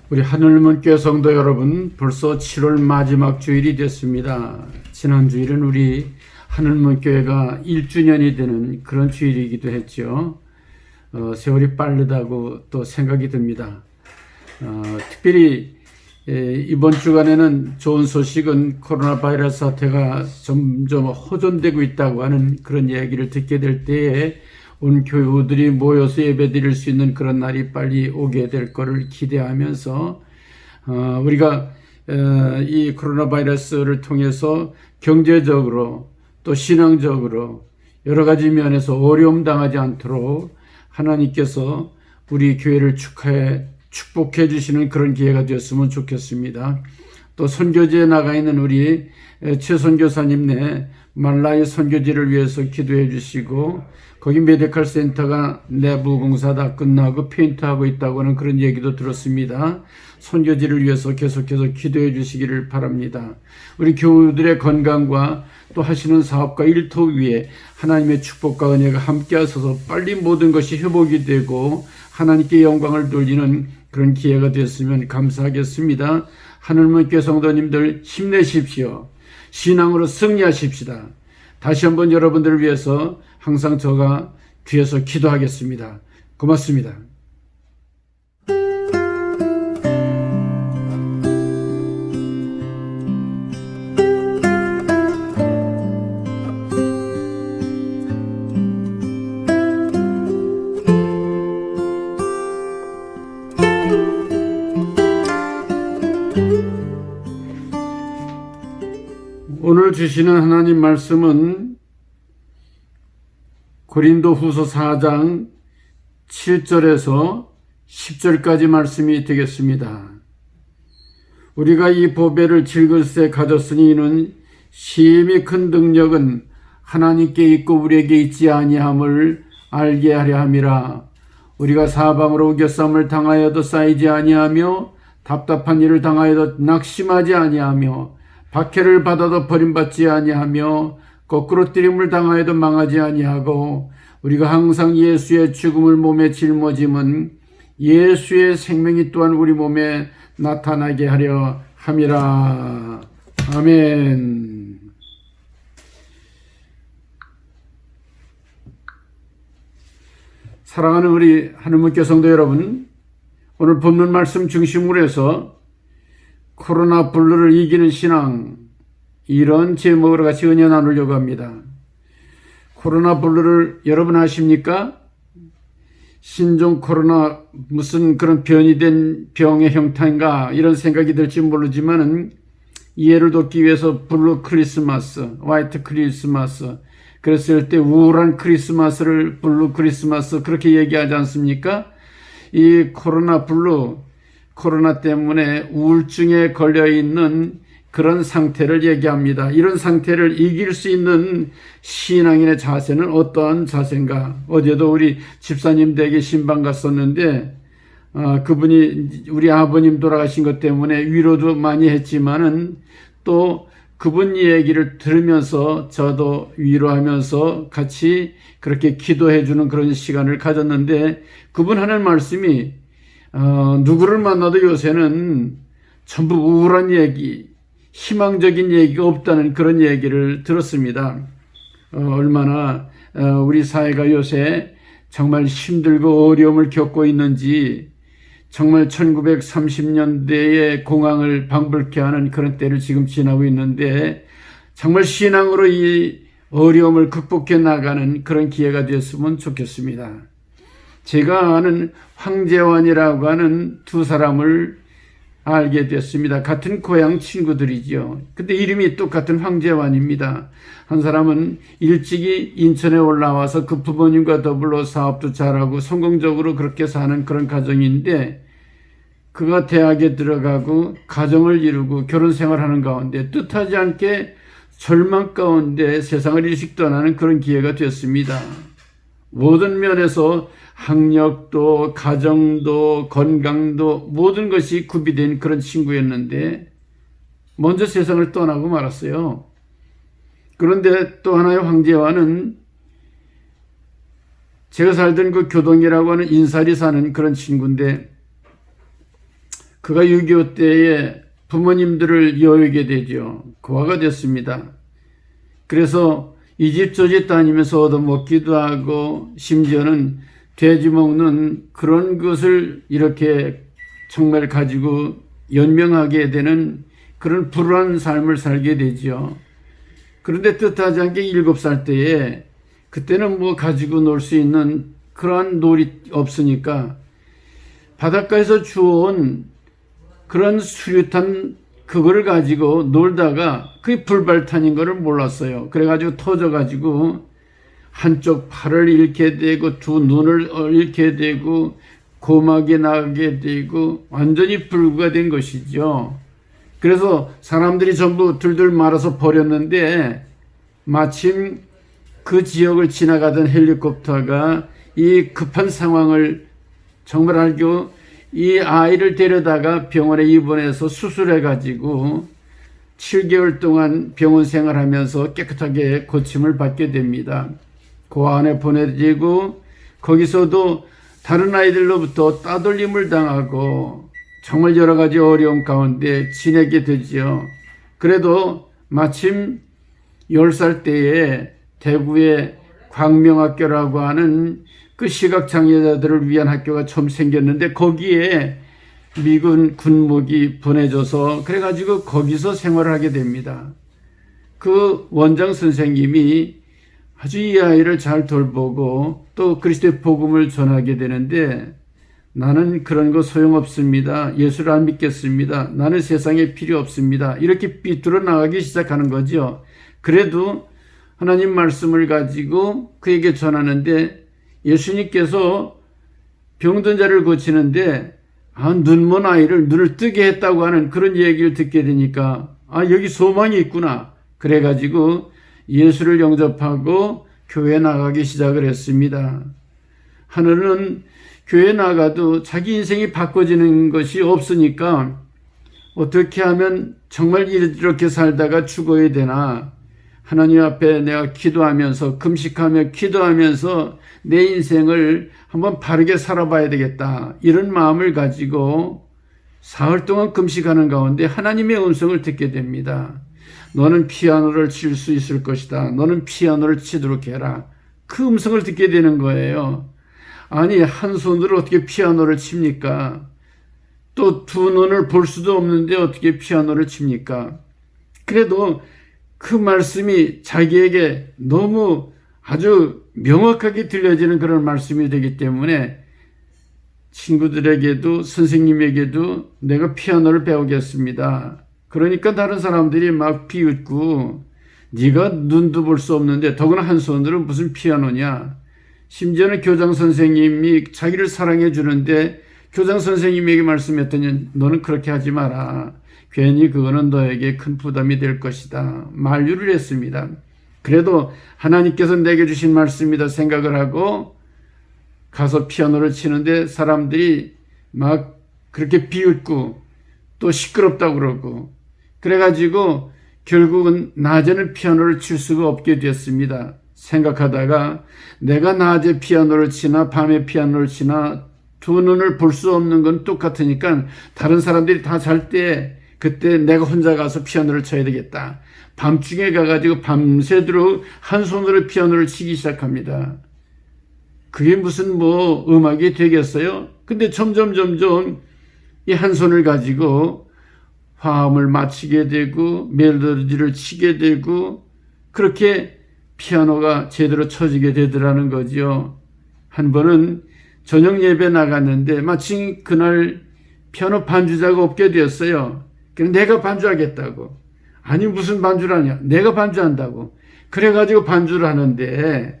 우리 하늘문교회 성도 여러분, 벌써 7월 마지막 주일이 됐습니다. 지난 주일은 우리 하늘문교회가 1주년이 되는 그런 주일이기도 했죠. 세월이 빠르다고 또 생각이 듭니다. 특별히 이번 주간에는 좋은 소식은 코로나 바이러스 사태가 점점 호전되고 있다고 하는 그런 이야기를 듣게 될 때에 온 교우들이 모여서 예배드릴 수 있는 그런 날이 빨리 오게 될 것을 기대하면서 우리가 이 코로나 바이러스를 통해서 경제적으로 또 신앙적으로 여러 가지 면에서 어려움 당하지 않도록 하나님께서 우리 교회를 축복해 주시는 그런 기회가 되었으면 좋겠습니다. 또 선교지에 나가 있는 우리 최 선교사님 말라의 선교지를 위해서 기도해 주시고, 거기 메디컬 센터가 내부 공사 다 끝나고 페인트하고 있다고 하는 그런 얘기도 들었습니다. 선교지를 위해서 계속해서 기도해 주시기를 바랍니다. 우리 교우들의 건강과 또 하시는 사업과 일터 위에 하나님의 축복과 은혜가 함께 하셔서 빨리 모든 것이 회복이 되고 하나님께 영광을 돌리는 그런 기회가 됐으면 감사하겠습니다. 하늘문교회 성도님들 힘내십시오. 신앙으로 승리하십시다. 다시 한번 여러분들을 위해서 항상 제가 뒤에서 기도하겠습니다. 고맙습니다. 오늘 주시는 하나님 말씀은 고린도후서 4장 7절에서 10절까지 말씀이 되겠습니다. 우리가 이 보배를 질글세 가졌으니 이는 심히 큰 능력은 하나님께 있고 우리에게 있지 아니함을 알게 하려 함이라. 우리가 사방으로 우겨쌈을 당하여도 쌓이지 아니하며 답답한 일을 당하여도 낙심하지 아니하며 박해를 받아도 버림받지 아니하며 거꾸로 뜨림을 당하여도 망하지 아니하고 우리가 항상 예수의 죽음을 몸에 짊어짐은 예수의 생명이 또한 우리 몸에 나타나게 하려 함이라. 아멘. 사랑하는 우리 하늘문교회 성도 여러분, 오늘 본문 말씀 중심으로 해서 코로나 블루를 이기는 신앙, 이런 제목으로 같이 은혜 나누려고 합니다. 코로나 블루를 여러분 아십니까? 신종 코로나 무슨 그런 변이 된 병의 형태인가 이런 생각이 들지 모르지만은 이해를 돕기 위해서 블루 크리스마스, 화이트 크리스마스, 그랬을 때 우울한 크리스마스를 블루 크리스마스 그렇게 얘기하지 않습니까? 이 코로나 블루, 코로나 때문에 우울증에 걸려있는 그런 상태를 얘기합니다. 이런 상태를 이길 수 있는 신앙인의 자세는 어떠한 자세인가? 어제도 우리 집사님 댁에 신방 갔었는데 그분이 우리 아버님 돌아가신 것 때문에 위로도 많이 했지만은 또 그분 얘기를 들으면서 저도 위로하면서 같이 그렇게 기도해 주는 그런 시간을 가졌는데, 그분 하는 말씀이 누구를 만나도 요새는 전부 우울한 얘기, 희망적인 얘기가 없다는 그런 얘기를 들었습니다. 얼마나 우리 사회가 요새 정말 힘들고 어려움을 겪고 있는지, 정말 1930년대의 공황을 방불케 하는 그런 때를 지금 지나고 있는데, 정말 신앙으로 이 어려움을 극복해 나가는 그런 기회가 됐으면 좋겠습니다. 제가 아는 황재환이라고 하는 두 사람을 알게 됐습니다. 같은 고향 친구들이죠. 근데 이름이 똑같은 황재환입니다. 한 사람은 일찍이 인천에 올라와서 그 부모님과 더불어 사업도 잘하고 성공적으로 그렇게 사는 그런 가정인데, 그가 대학에 들어가고 가정을 이루고 결혼 생활하는 가운데 뜻하지 않게 절망 가운데 세상을 일찍 떠나는 그런 기회가 됐습니다. 모든 면에서 학력도 가정도 건강도 모든 것이 구비된 그런 친구였는데 먼저 세상을 떠나고 말았어요. 그런데 또 하나의 황제와는 제가 살던 그 교동이라고 하는 인사리 사는 그런 친구인데 그가 6.25 때에 부모님들을 여의게 되죠. 고아가 됐습니다. 그래서 이 집 저 집 다니면서 얻어먹기도 하고 심지어는 돼지 먹는 그런 것을 이렇게 정말 가지고 연명하게 되는 그런 불우한 삶을 살게 되죠. 그런데 뜻하지 않게 7살 때에 그때는 뭐 가지고 놀 수 있는 그러한 놀이 없으니까 바닷가에서 주워온 그런 수류탄 그거를 가지고 놀다가 그게 불발탄인 거를 몰랐어요. 그래가지고 터져가지고 한쪽 팔을 잃게 되고 두 눈을 잃게 되고 고막이 나게 되고 완전히 불구가 된 것이죠. 그래서 사람들이 전부 들들 말아서 버렸는데 마침 그 지역을 지나가던 헬리콥터가 이 급한 상황을 정말 알고 이 아이를 데려다가 병원에 입원해서 수술해가지고 7개월 동안 병원 생활하면서 깨끗하게 고침을 받게 됩니다. 고아원에 보내지고 거기서도 다른 아이들로부터 따돌림을 당하고 정말 여러 가지 어려움 가운데 지내게 되죠. 그래도 마침 10살 때에 대구의 광명학교라고 하는 그 시각장애자들을 위한 학교가 처음 생겼는데 거기에 미군 군목이 보내줘서 그래가지고 거기서 생활을 하게 됩니다. 그 원장 선생님이 아주 이 아이를 잘 돌보고 또 그리스도의 복음을 전하게 되는데 나는 그런 거 소용없습니다. 예수를 안 믿겠습니다. 나는 세상에 필요 없습니다. 이렇게 삐뚤어 나가기 시작하는 거죠. 그래도 하나님 말씀을 가지고 그에게 전하는데 예수님께서 병든 자를 고치는데 눈먼 아이를 눈을 뜨게 했다고 하는 그런 얘기를 듣게 되니까 여기 소망이 있구나. 그래가지고 예수를 영접하고 교회에 나가기 시작을 했습니다. 하늘은 교회에 나가도 자기 인생이 바꿔지는 것이 없으니까 어떻게 하면 정말 이렇게 살다가 죽어야 되나. 하나님 앞에 내가 기도하면서 금식하며 기도하면서 내 인생을 한번 바르게 살아봐야 되겠다. 이런 마음을 가지고 사흘 동안 금식하는 가운데 하나님의 음성을 듣게 됩니다. 너는 피아노를 칠 수 있을 것이다. 너는 피아노를 치도록 해라. 그 음성을 듣게 되는 거예요. 아니 한 손으로 어떻게 피아노를 칩니까? 또 두 눈을 볼 수도 없는데 어떻게 피아노를 칩니까? 그래도 그 말씀이 자기에게 너무 아주 명확하게 들려지는 그런 말씀이 되기 때문에 친구들에게도 선생님에게도 내가 피아노를 배우겠습니다. 그러니까 다른 사람들이 막 비웃고 네가 눈도 볼 수 없는데 더구나 한 손으로 무슨 피아노냐. 심지어는 교장 선생님이 자기를 사랑해 주는데 교장 선생님에게 말씀했더니 너는 그렇게 하지 마라. 괜히 그거는 너에게 큰 부담이 될 것이다. 만류를 했습니다. 그래도 하나님께서 내게 주신 말씀이다 생각을 하고 가서 피아노를 치는데 사람들이 막 그렇게 비웃고 또 시끄럽다고 그러고 그래가지고 결국은 낮에는 피아노를 칠 수가 없게 됐습니다. 생각하다가 내가 낮에 피아노를 치나 밤에 피아노를 치나 두 눈을 볼 수 없는 건 똑같으니까 다른 사람들이 다 잘 때 그때 내가 혼자 가서 피아노를 쳐야 되겠다. 밤중에 가가지고 밤새도록 한 손으로 피아노를 치기 시작합니다. 그게 무슨 음악이 되겠어요? 근데 점점 이 한 손을 가지고 화음을 맞추게 되고 멜로디를 치게 되고 그렇게 피아노가 제대로 쳐지게 되더라는 거죠. 한 번은 저녁 예배 나갔는데 마침 그날 피아노 반주자가 없게 되었어요. 그래서 내가 반주하겠다고. 아니 무슨 반주를 하냐. 내가 반주한다고. 그래가지고 반주를 하는데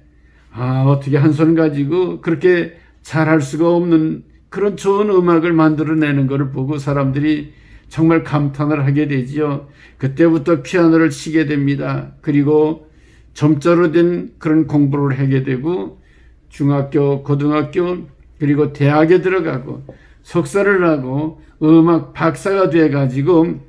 어떻게 한 손 가지고 그렇게 잘할 수가 없는 그런 좋은 음악을 만들어내는 것을 보고 사람들이 정말 감탄을 하게 되지요. 그때부터 피아노를 치게 됩니다. 그리고 점자로 된 그런 공부를 하게 되고 중학교, 고등학교 그리고 대학에 들어가고 석사를 하고 음악 박사가 돼가지고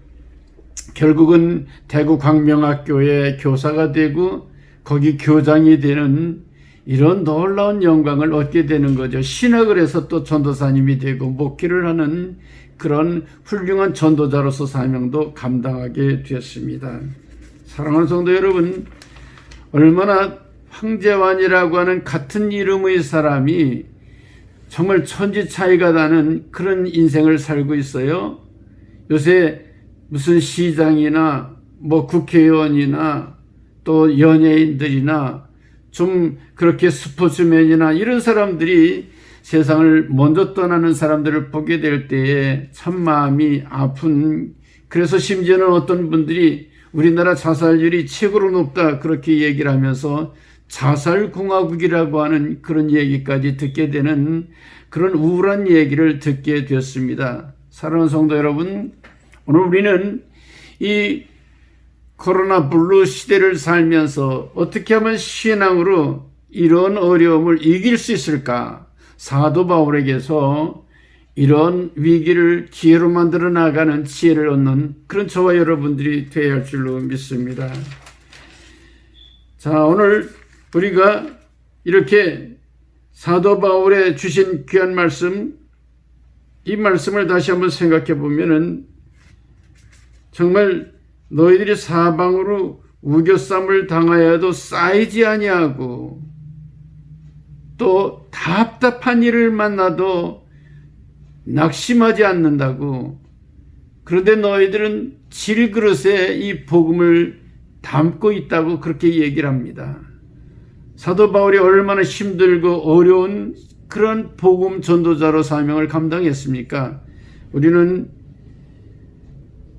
결국은 대구 광명학교의 교사가 되고 거기 교장이 되는 이런 놀라운 영광을 얻게 되는 거죠. 신학을 해서 또 전도사님이 되고 목회를 하는 그런 훌륭한 전도자로서 사명도 감당하게 되었습니다. 사랑하는 성도 여러분, 얼마나 황재환이라고 하는 같은 이름의 사람이 정말 천지 차이가 나는 그런 인생을 살고 있어요. 요새 무슨 시장이나 뭐 국회의원이나 또 연예인들이나 좀 그렇게 스포츠맨이나 이런 사람들이 세상을 먼저 떠나는 사람들을 보게 될 때에 참 마음이 아픈, 그래서 심지어는 어떤 분들이 우리나라 자살률이 최고로 높다 그렇게 얘기를 하면서 자살공화국이라고 하는 그런 얘기까지 듣게 되는 그런 우울한 얘기를 듣게 되었습니다. 사랑하는 성도 여러분, 오늘 우리는 이 코로나 블루 시대를 살면서 어떻게 하면 신앙으로 이런 어려움을 이길 수 있을까? 사도 바울에게서 이런 위기를 기회로 만들어 나가는 지혜를 얻는 그런 저와 여러분들이 되어야 할 줄로 믿습니다. 자, 오늘 우리가 이렇게 사도 바울의 주신 귀한 말씀, 이 말씀을 다시 한번 생각해 보면은 정말 너희들이 사방으로 우겨쌈을 당하여도 쌓이지 아니하고 또 답답한 일을 만나도 낙심하지 않는다고. 그런데 너희들은 질그릇에 이 복음을 담고 있다고 그렇게 얘기를 합니다. 사도 바울이 얼마나 힘들고 어려운 그런 복음 전도자로 사명을 감당했습니까? 우리는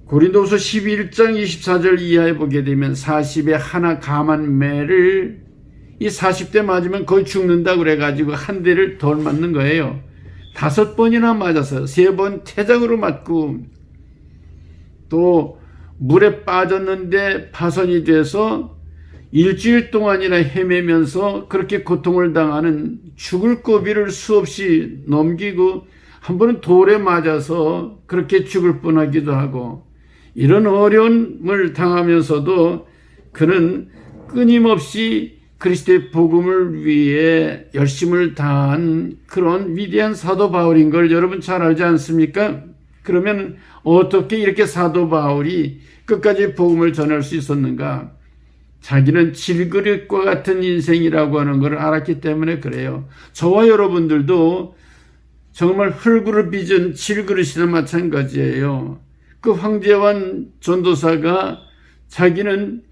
고린도후서 11장 24절 이하에 보게 되면 40에 하나 감한 매를 이 40대 맞으면 거의 죽는다 그래가지고 한 대를 덜 맞는 거예요. 5번이나 맞아서 3번 태장으로 맞고 또 물에 빠졌는데 파손이 돼서 일주일 동안이나 헤매면서 그렇게 고통을 당하는 죽을 고비를 수없이 넘기고 한 번은 돌에 맞아서 그렇게 죽을 뻔하기도 하고 이런 어려움을 당하면서도 그는 끊임없이 그리스도의 복음을 위해 열심을 다한 그런 위대한 사도 바울인 걸 여러분 잘 알지 않습니까? 그러면 어떻게 이렇게 사도 바울이 끝까지 복음을 전할 수 있었는가? 자기는 질그릇과 같은 인생이라고 하는 걸 알았기 때문에 그래요. 저와 여러분들도 정말 흙으로 빚은 질그릇이나 마찬가지예요. 그 황재환 전도사가 자기는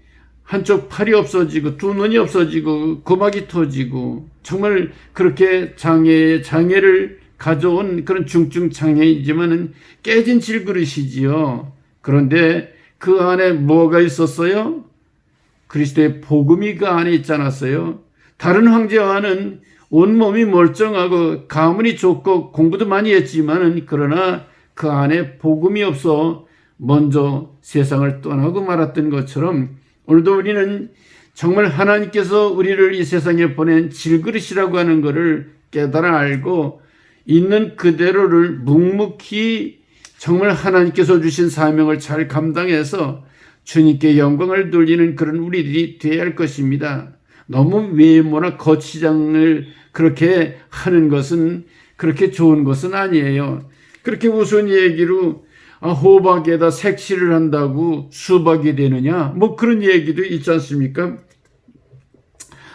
한쪽 팔이 없어지고 두 눈이 없어지고 고막이 터지고 정말 그렇게 장애를 가져온 그런 중증 장애이지만은 깨진 질그릇이지요. 그런데 그 안에 뭐가 있었어요? 그리스도의 복음이 그 안에 있지 않았어요? 다른 황제와는 온몸이 멀쩡하고 가문이 좋고 공부도 많이 했지만은 그러나 그 안에 복음이 없어 먼저 세상을 떠나고 말았던 것처럼 오늘도 우리는 정말 하나님께서 우리를 이 세상에 보낸 질그릇이라고 하는 것을 깨달아 알고 있는 그대로를 묵묵히 정말 하나님께서 주신 사명을 잘 감당해서 주님께 영광을 돌리는 그런 우리들이 되어야 할 것입니다. 너무 외모나 거치장을 그렇게 하는 것은 그렇게 좋은 것은 아니에요. 그렇게 우스운 얘기로 호박에다 색칠을 한다고 수박이 되느냐? 뭐 그런 얘기도 있지 않습니까?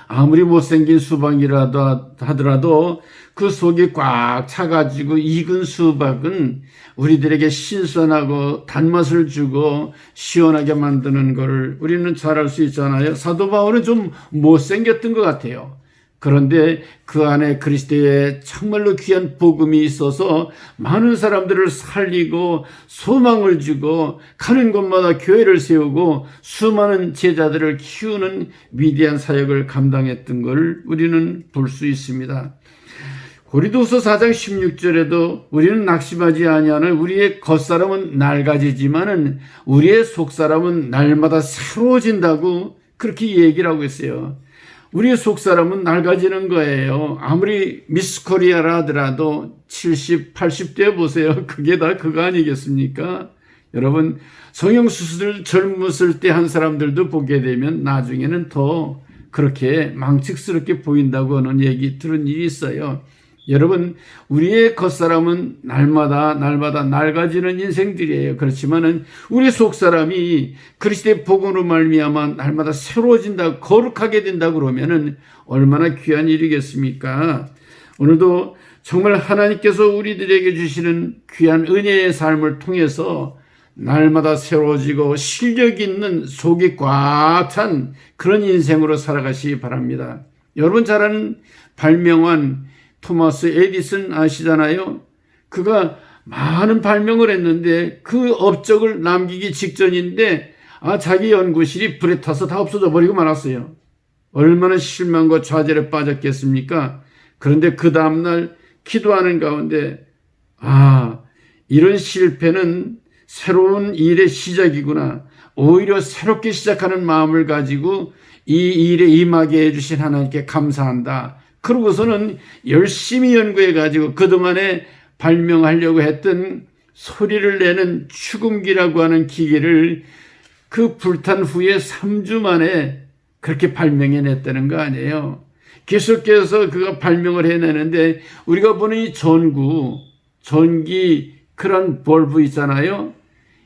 아무리 못생긴 수박이라도 하더라도 그 속이 꽉 차가지고 익은 수박은 우리들에게 신선하고 단맛을 주고 시원하게 만드는 것을 우리는 잘 알 수 있잖아요. 사도 바울은 좀 못생겼던 것 같아요. 그런데 그 안에 그리스도의 정말로 귀한 복음이 있어서 많은 사람들을 살리고 소망을 주고 가는 곳마다 교회를 세우고 수많은 제자들을 키우는 위대한 사역을 감당했던 걸 우리는 볼 수 있습니다. 고린도후서 4장 16절에도 우리는 낙심하지 아니하는 우리의 겉사람은 낡아지지만은 우리의 속사람은 날마다 새로워진다고 그렇게 얘기를 하고 있어요. 우리의 속사람은 낡아지는 거예요. 아무리 미스 코리아라 하더라도 70, 80대 보세요. 그게 다 그거 아니겠습니까? 여러분 성형수술을 젊었을 때 한 사람들도 보게 되면 나중에는 더 그렇게 망측스럽게 보인다고 하는 얘기 들은 일이 있어요. 여러분, 우리의 겉사람은 날마다 낡아지는 인생들이에요. 그렇지만은 우리 속사람이 그리스도의 복음으로 말미암아 날마다 새로워진다, 거룩하게 된다 그러면은 얼마나 귀한 일이겠습니까? 오늘도 정말 하나님께서 우리들에게 주시는 귀한 은혜의 삶을 통해서 날마다 새로워지고 실력 있는 속이 꽉 찬 그런 인생으로 살아가시기 바랍니다. 여러분 잘 아는 발명왕 토마스 에디슨 아시잖아요? 그가 많은 발명을 했는데 그 업적을 남기기 직전인데 자기 연구실이 불에 타서 다 없어져 버리고 말았어요. 얼마나 실망과 좌절에 빠졌겠습니까? 그런데 그 다음날 기도하는 가운데 이런 실패는 새로운 일의 시작이구나. 오히려 새롭게 시작하는 마음을 가지고 이 일에 임하게 해주신 하나님께 감사한다. 그러고서는 열심히 연구해가지고 그동안에 발명하려고 했던 소리를 내는 축음기라고 하는 기계를 그 불탄 후에 3주 만에 그렇게 발명해냈다는 거 아니에요. 계속해서 그가 발명을 해내는데 우리가 보는 이 전기 그런 벌브 있잖아요.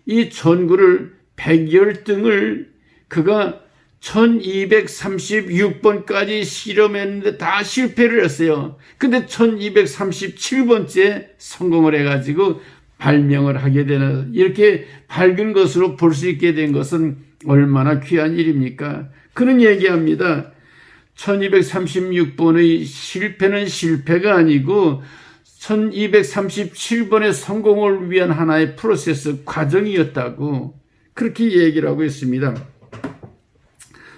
이 전구를 110등을 그가 1236번까지 실험했는데 다 실패를 했어요. 근데 1237번째 성공을 해가지고 발명을 하게 되는, 이렇게 밝은 것으로 볼 수 있게 된 것은 얼마나 귀한 일입니까? 그는 얘기합니다. 1236번의 실패는 실패가 아니고 1237번의 성공을 위한 하나의 프로세스 과정이었다고 그렇게 얘기를 하고 있습니다.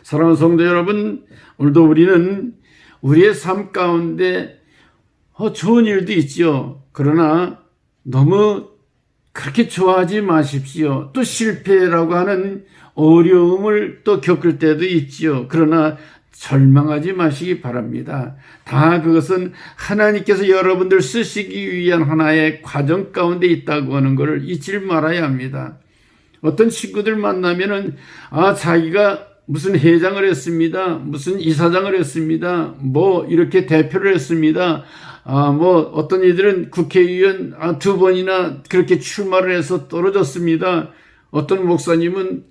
사랑하는 성도 여러분, 오늘도 우리는 우리의 삶 가운데 좋은 일도 있지요. 그러나 너무 그렇게 좋아하지 마십시오. 또 실패라고 하는 어려움을 또 겪을 때도 있지요. 그러나 절망하지 마시기 바랍니다. 다 그것은 하나님께서 여러분들 쓰시기 위한 하나의 과정 가운데 있다고 하는 것을 잊지 말아야 합니다. 어떤 친구들 만나면은 자기가 무슨 회장을 했습니다. 무슨 이사장을 했습니다. 뭐 이렇게 대표를 했습니다. 어떤 이들은 국회의원 2번이나 그렇게 출마를 해서 떨어졌습니다. 어떤 목사님은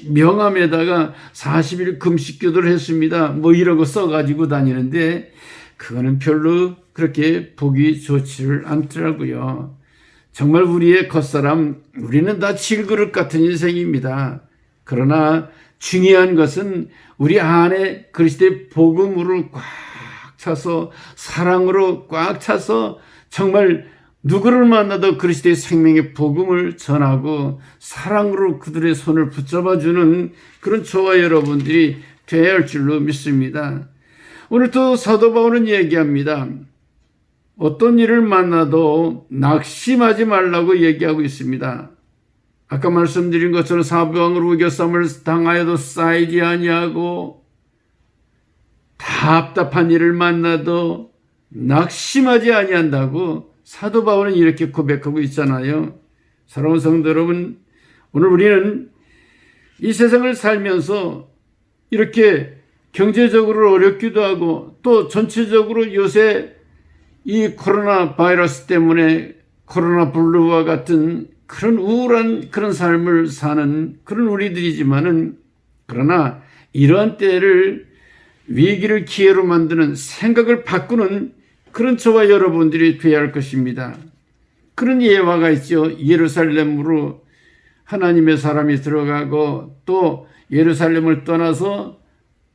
명함에다가 40일 금식기도를 했습니다. 뭐 이러고 써가지고 다니는데 그거는 별로 그렇게 보기 좋지를 않더라고요. 정말 우리의 겉사람, 우리는 다 질그릇 같은 인생입니다. 그러나 중요한 것은 우리 안에 그리스도의 복음으로 꽉 차서, 사랑으로 꽉 차서 정말 누구를 만나도 그리스도의 생명의 복음을 전하고 사랑으로 그들의 손을 붙잡아주는 그런 저와 여러분들이 되어야 할 줄로 믿습니다. 오늘 또 사도 바울은 얘기합니다. 어떤 일을 만나도 낙심하지 말라고 얘기하고 있습니다. 아까 말씀드린 것처럼 사부왕으로 우겨쌈을 당하여도 쌓이지 아니하고 답답한 일을 만나도 낙심하지 아니한다고 사도 바울은 이렇게 고백하고 있잖아요. 사랑하는 성도 여러분, 오늘 우리는 이 세상을 살면서 이렇게 경제적으로 어렵기도 하고 또 전체적으로 요새 이 코로나 바이러스 때문에 코로나 블루와 같은 그런 우울한 그런 삶을 사는 그런 우리들이지만은, 그러나 이러한 때를 위기를 기회로 만드는 생각을 바꾸는 그런 저와 여러분들이 되어야 할 것입니다. 그런 예화가 있죠. 예루살렘으로 하나님의 사람이 들어가고 또 예루살렘을 떠나서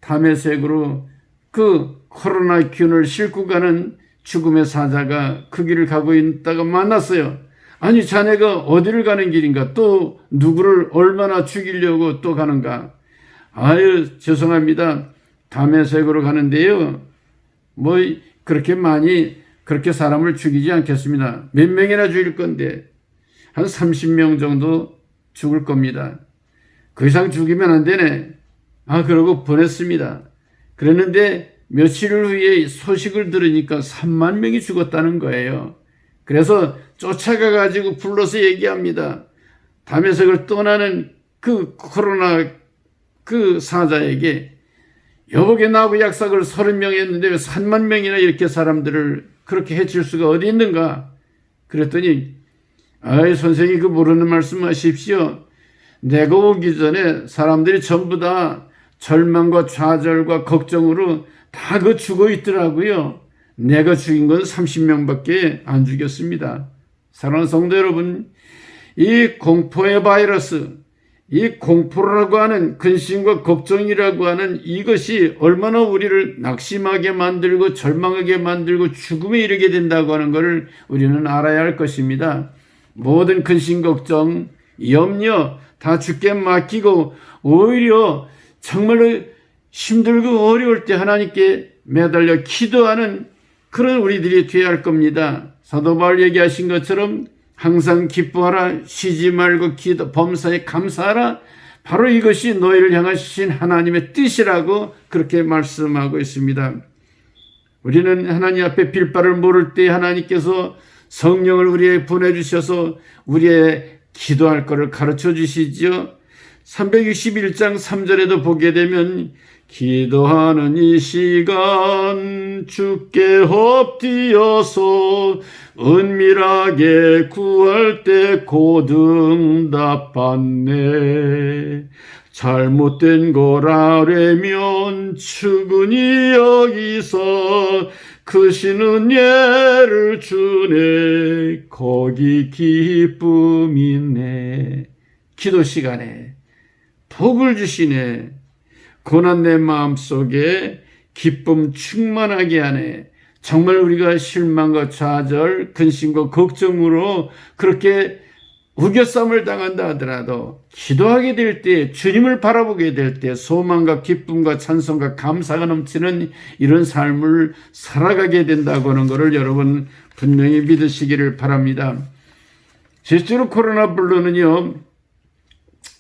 다메섹으로 그 코로나 균을 싣고 가는 죽음의 사자가 그 길을 가고 있다가 만났어요. 아니, 자네가 어디를 가는 길인가? 또 누구를 얼마나 죽이려고 또 가는가? 죄송합니다. 다메섹으로 가는데요. 뭐 그렇게 많이 그렇게 사람을 죽이지 않겠습니다. 몇 명이나 죽일 건데 한 30명 정도 죽을 겁니다. 그 이상 죽이면 안 되네. 그러고 보냈습니다. 그랬는데 며칠 후에 소식을 들으니까 3만 명이 죽었다는 거예요. 그래서 쫓아가 가지고 불러서 얘기합니다. 다메섹을 떠나는 그 코로나 그 사자에게 여복에 나하고 약삭을 30명 했는데 왜 3만 명이나 이렇게 사람들을 그렇게 해칠 수가 어디 있는가? 그랬더니 아이 선생님 그 모르는 말씀 하십시오. 내가 오기 전에 사람들이 전부 다 절망과 좌절과 걱정으로 다 그 죽어 있더라고요. 내가 죽인 건 30명밖에 안 죽였습니다. 사랑하는 성도 여러분, 이 공포의 바이러스, 이 공포라고 하는 근심과 걱정이라고 하는 이것이 얼마나 우리를 낙심하게 만들고 절망하게 만들고 죽음에 이르게 된다고 하는 것을 우리는 알아야 할 것입니다. 모든 근심, 걱정, 염려 다 주께 맡기고 오히려 정말로 힘들고 어려울 때 하나님께 매달려 기도하는 그런 우리들이 되어야 할 겁니다. 사도 바울 얘기하신 것처럼 항상 기뻐하라, 쉬지 말고 기도, 범사에 감사하라. 바로 이것이 너희를 향하신 하나님의 뜻이라고 그렇게 말씀하고 있습니다. 우리는 하나님 앞에 빌바를 모를 때 하나님께서 성령을 우리에게 보내주셔서 우리의 기도할 것을 가르쳐 주시지요. 361장 3절에도 보게 되면 기도하는 이 시간 주께 엎드려서 은밀하게 구할 때 곧 응답받네. 잘못된 걸 아뢰면 충분히 여기서 크신 예를 주네. 거기 기쁨이 있네. 기도 시간에 복을 주시네. 고난 내 마음속에 기쁨 충만하게 하네. 정말 우리가 실망과 좌절, 근심과 걱정으로 그렇게 우겨쌈을 당한다 하더라도 기도하게 될 때, 주님을 바라보게 될 때 소망과 기쁨과 찬송과 감사가 넘치는 이런 삶을 살아가게 된다고 하는 것을 여러분 분명히 믿으시기를 바랍니다. 실제로 코로나 블루는요,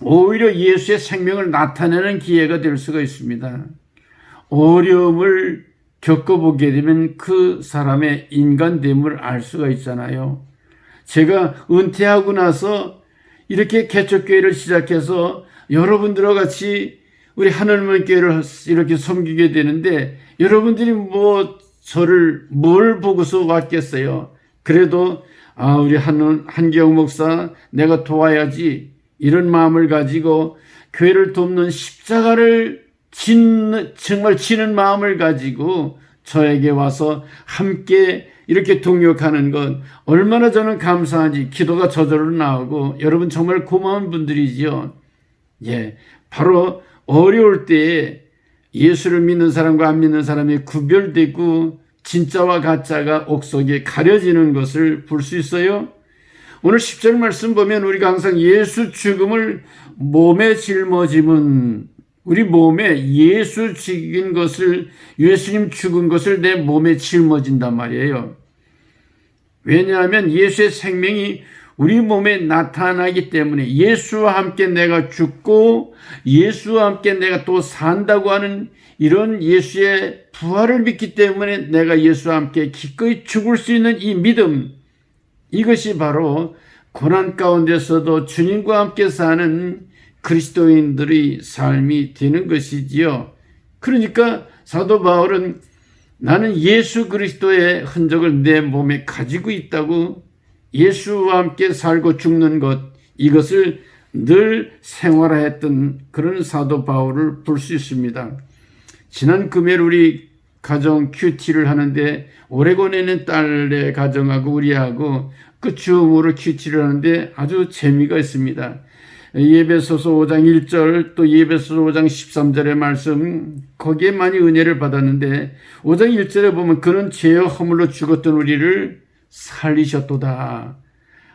오히려 예수의 생명을 나타내는 기회가 될 수가 있습니다. 어려움을 겪어보게 되면 그 사람의 인간됨을 알 수가 있잖아요. 제가 은퇴하고 나서 이렇게 개척교회를 시작해서 여러분들과 같이 우리 하늘문교회를 이렇게 섬기게 되는데 여러분들이 뭐 저를 뭘 보고서 왔겠어요. 그래도 우리 한기영 목사 내가 도와야지 이런 마음을 가지고 교회를 돕는 십자가를 정말 지는 마음을 가지고 저에게 와서 함께 이렇게 동역하는 건 얼마나 저는 감사한지 기도가 저절로 나오고 여러분 정말 고마운 분들이지요. 예, 바로 어려울 때에 예수를 믿는 사람과 안 믿는 사람이 구별되고 진짜와 가짜가 옥속에 가려지는 것을 볼 수 있어요. 오늘 10절 말씀 보면 우리가 항상 예수 죽음을 몸에 짊어짐은 우리 몸에 예수 죽인 것을 예수님 죽은 것을 내 몸에 짊어진단 말이에요. 왜냐하면 예수의 생명이 우리 몸에 나타나기 때문에 예수와 함께 내가 죽고 예수와 함께 내가 또 산다고 하는 이런 예수의 부활을 믿기 때문에 내가 예수와 함께 기꺼이 죽을 수 있는 이 믿음, 이것이 바로 고난 가운데서도 주님과 함께 사는 그리스도인들의 삶이 되는 것이지요. 그러니까 사도 바울은 나는 예수 그리스도의 흔적을 내 몸에 가지고 있다고, 예수와 함께 살고 죽는 것, 이것을 늘 생활화했던 그런 사도 바울을 볼 수 있습니다. 지난 금요일 우리 가정 큐티를 하는데 오레곤에 있는 딸의 가정하고 우리하고 그 줌으로 큐티를 하는데 아주 재미가 있습니다. 예배소서 5장 1절 또 예배소서 5장 13절의 말씀, 거기에 많이 은혜를 받았는데 5장 1절에 보면 그는 죄와 허물로 죽었던 우리를 살리셨도다.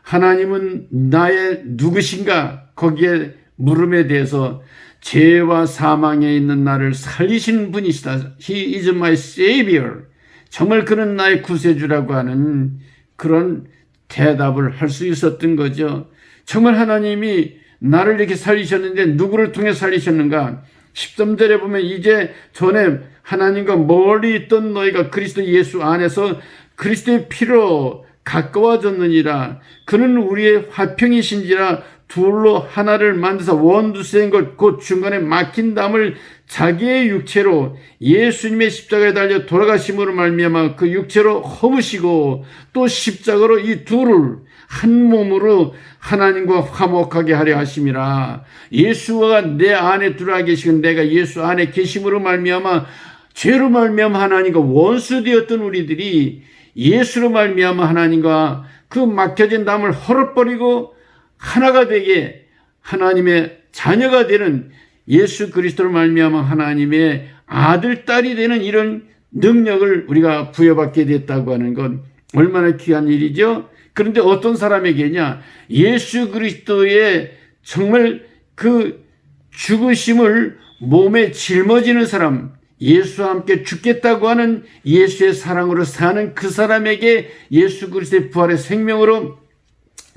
하나님은 나의 누구신가? 거기에 물음에 대해서 죄와 사망에 있는 나를 살리신 분이시다. He is my savior. 정말 그는 나의 구세주라고 하는 그런 대답을 할 수 있었던 거죠. 정말 하나님이 나를 이렇게 살리셨는데 누구를 통해 살리셨는가? 13절에 보면 이제 전에 하나님과 멀리 있던 너희가 그리스도 예수 안에서 그리스도의 피로 가까워졌느니라. 그는 우리의 화평이신지라 둘로 하나를 만드사 원두세인 것 곧 중간에 막힌 담을 자기의 육체로 예수님의 십자가에 달려 돌아가심으로 말미암아 그 육체로 허무시고 또 십자가로 이 둘을 한 몸으로 하나님과 화목하게 하려 하심이라. 예수가 내 안에 들어와 계시고 내가 예수 안에 계심으로 말미암아 죄로 말미암아 하나님과 원수되었던 우리들이 예수로 말미암아 하나님과 그 막혀진 담을 헐어버리고 하나가 되게 하나님의 자녀가 되는 예수 그리스도로 말미암아 하나님의 아들 딸이 되는 이런 능력을 우리가 부여받게 됐다고 하는 건 얼마나 귀한 일이죠. 그런데 어떤 사람에게냐, 예수 그리스도의 정말 그 죽으심을 몸에 짊어지는 사람, 예수와 함께 죽겠다고 하는 예수의 사랑으로 사는 그 사람에게 예수 그리스도의 부활의 생명으로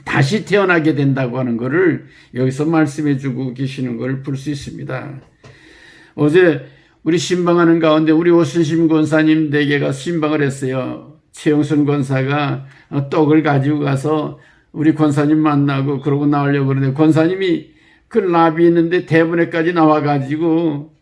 다시 태어나게 된다고 하는 것을 여기서 말씀해 주고 계시는 걸 볼 수 있습니다. 어제 우리 신방하는 가운데 우리 오순심 권사님 댁에가 신방을 했어요. 최영순 권사가 떡을 가지고 가서 우리 권사님 만나고 그러고 나오려고 그러는데 권사님이 그 나비 있는데 대문에까지 나와가지고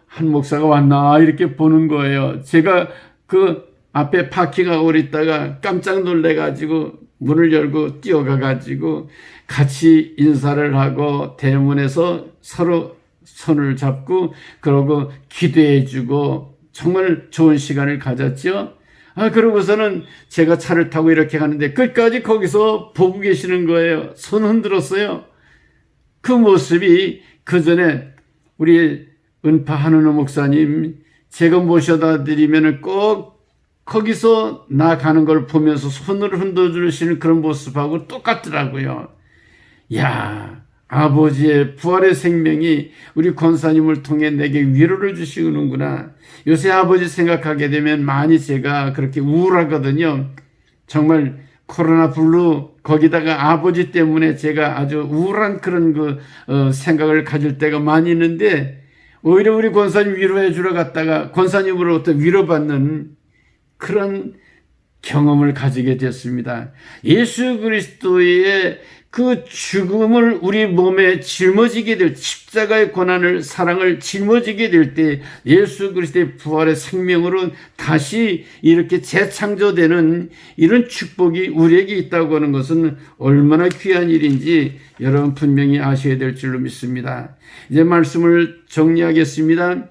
한 목사가 왔나 이렇게 보는 거예요. 제가 그 앞에 파킹하고 있다가 깜짝 놀래가지고 문을 열고 뛰어가가지고 같이 인사를 하고 대문에서 서로 손을 잡고 그러고 기도해주고 정말 좋은 시간을 가졌죠. 그러고서는 제가 차를 타고 이렇게 가는데 끝까지 거기서 보고 계시는 거예요. 손 흔들었어요. 그 모습이 그 전에 우리 은파 한은호 목사님 제가 모셔다 드리면 꼭 거기서 나 가는 걸 보면서 손을 흔들어주시는 그런 모습하고 똑같더라고요. 야, 아버지의 부활의 생명이 우리 권사님을 통해 내게 위로를 주시는구나. 요새 아버지 생각하게 되면 많이 제가 그렇게 우울하거든요. 정말 코로나 블루 거기다가 아버지 때문에 제가 아주 우울한 그런 생각을 가질 때가 많이 있는데 오히려 우리 권사님 위로해 주러 갔다가 권사님으로부터 위로받는 그런 경험을 가지게 됐습니다. 예수 그리스도의 그 죽음을 우리 몸에 짊어지게 될 십자가의 고난을 사랑을 짊어지게 될 때 예수 그리스도의 부활의 생명으로 다시 이렇게 재창조되는 이런 축복이 우리에게 있다고 하는 것은 얼마나 귀한 일인지 여러분 분명히 아셔야 될 줄로 믿습니다. 이제 말씀을 정리하겠습니다.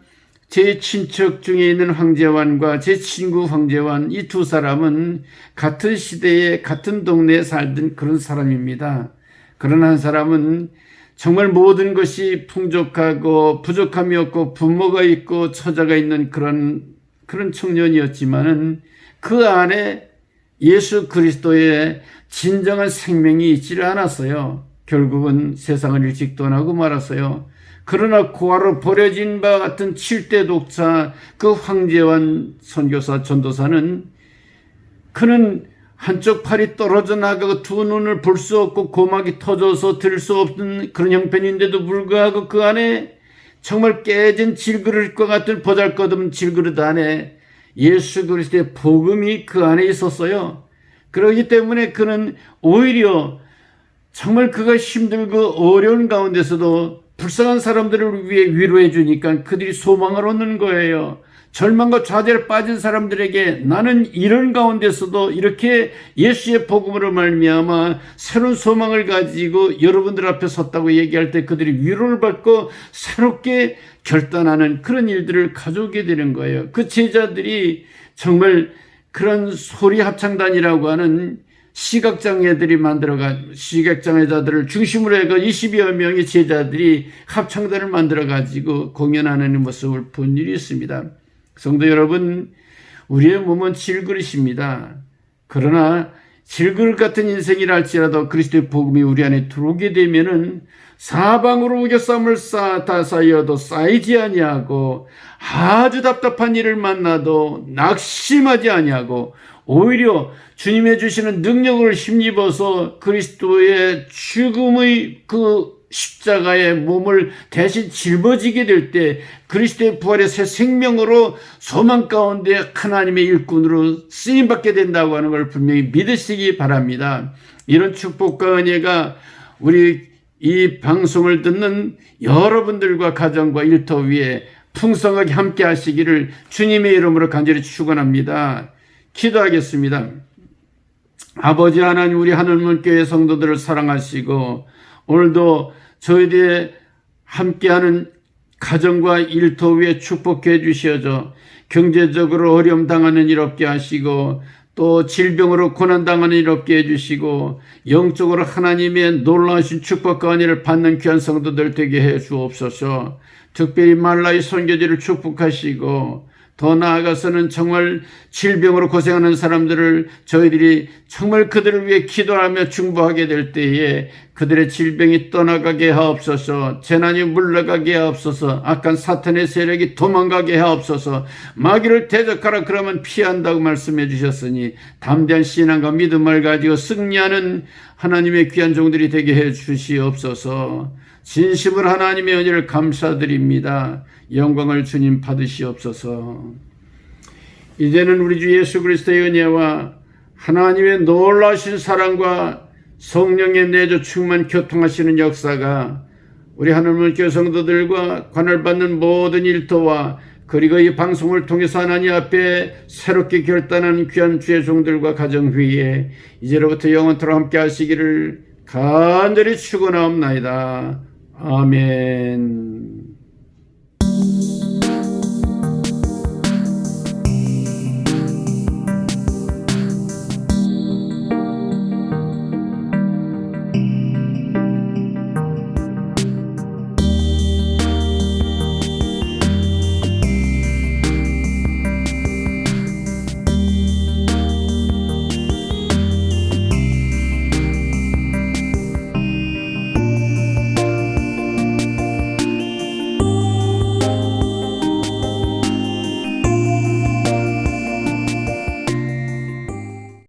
제 친척 중에 있는 황재환과 제 친구 황재환 이 두 사람은 같은 시대에 같은 동네에 살던 그런 사람입니다. 그런 한 사람은 정말 모든 것이 풍족하고 부족함이 없고 부모가 있고 처자가 있는 그런 청년이었지만은 그 안에 예수 그리스도의 진정한 생명이 있지를 않았어요. 결국은 세상을 일찍 떠나고 말았어요. 그러나 고아로 버려진 바 같은 7대 독자 그 황재환 선교사 전도사는 그는 한쪽 팔이 떨어져 나가고 두 눈을 볼 수 없고 고막이 터져서 들 수 없는 그런 형편인데도 불구하고 그 안에 정말 깨진 질그릇과 같은 보잘것없는 질그릇 안에 예수 그리스도의 복음이 그 안에 있었어요. 그렇기 때문에 그는 오히려 정말 그가 힘들고 어려운 가운데서도 불쌍한 사람들을 위해 위로해 주니까 그들이 소망을 얻는 거예요. 절망과 좌절에 빠진 사람들에게 나는 이런 가운데서도 이렇게 예수의 복음으로 말미암아 새로운 소망을 가지고 여러분들 앞에 섰다고 얘기할 때 그들이 위로를 받고 새롭게 결단하는 그런 일들을 가져오게 되는 거예요. 그 제자들이 정말 그런 소리 합창단이라고 하는 시각장애들이 만들어간 시각장애자들을 중심으로 해서 20여 명의 제자들이 합창단을 만들어가지고 공연하는 모습을 본 일이 있습니다. 성도 여러분, 우리의 몸은 질그릇입니다. 그러나 질그릇 같은 인생이라 할지라도 그리스도의 복음이 우리 안에 들어오게 되면은 사방으로 우겨쌈을 다 쌓여도 쌓이지 아니하고 아주 답답한 일을 만나도 낙심하지 아니하고 오히려 주님의 주시는 능력을 힘입어서 그리스도의 죽음의 그 십자가의 몸을 대신 짊어지게 될 때 그리스도의 부활의 새 생명으로 소망 가운데 하나님의 일꾼으로 쓰임받게 된다고 하는 걸 분명히 믿으시기 바랍니다. 이런 축복과 은혜가 우리 이 방송을 듣는 여러분들과 가정과 일터 위에 풍성하게 함께 하시기를 주님의 이름으로 간절히 축원합니다. 기도하겠습니다. 아버지 하나님, 우리 하늘문 교회 성도들을 사랑하시고 오늘도 저희들의 함께하는 가정과 일터 위에 축복해 주시어줘 경제적으로 어려움 당하는 일 없게 하시고 또 질병으로 고난당하는 일 없게 해주시고 영적으로 하나님의 놀라우신 축복과 은혜를 받는 귀한 성도들 되게 해 주옵소서. 특별히 말라위 선교지를 축복하시고 더 나아가서는 정말 질병으로 고생하는 사람들을 저희들이 정말 그들을 위해 기도하며 중보하게 될 때에 그들의 질병이 떠나가게 하옵소서, 재난이 물러가게 하옵소서, 악한 사탄의 세력이 도망가게 하옵소서. 마귀를 대적하라 그러면 피한다고 말씀해 주셨으니 담대한 신앙과 믿음을 가지고 승리하는 하나님의 귀한 종들이 되게 해 주시옵소서. 진심으로 하나님의 은혜를 감사드립니다. 영광을 주님 받으시옵소서. 이제는 우리 주 예수 그리스도의 은혜와 하나님의 놀라우신 사랑과 성령의 내주 충만 교통하시는 역사가 우리 하늘문 교회 성도들과 관할받는 모든 일터와 그리고 이 방송을 통해서 하나님 앞에 새롭게 결단하는 귀한 주의 종들과 가정 위에 이제로부터 영원토록 함께 하시기를 간절히 축원하옵나이다. 아멘.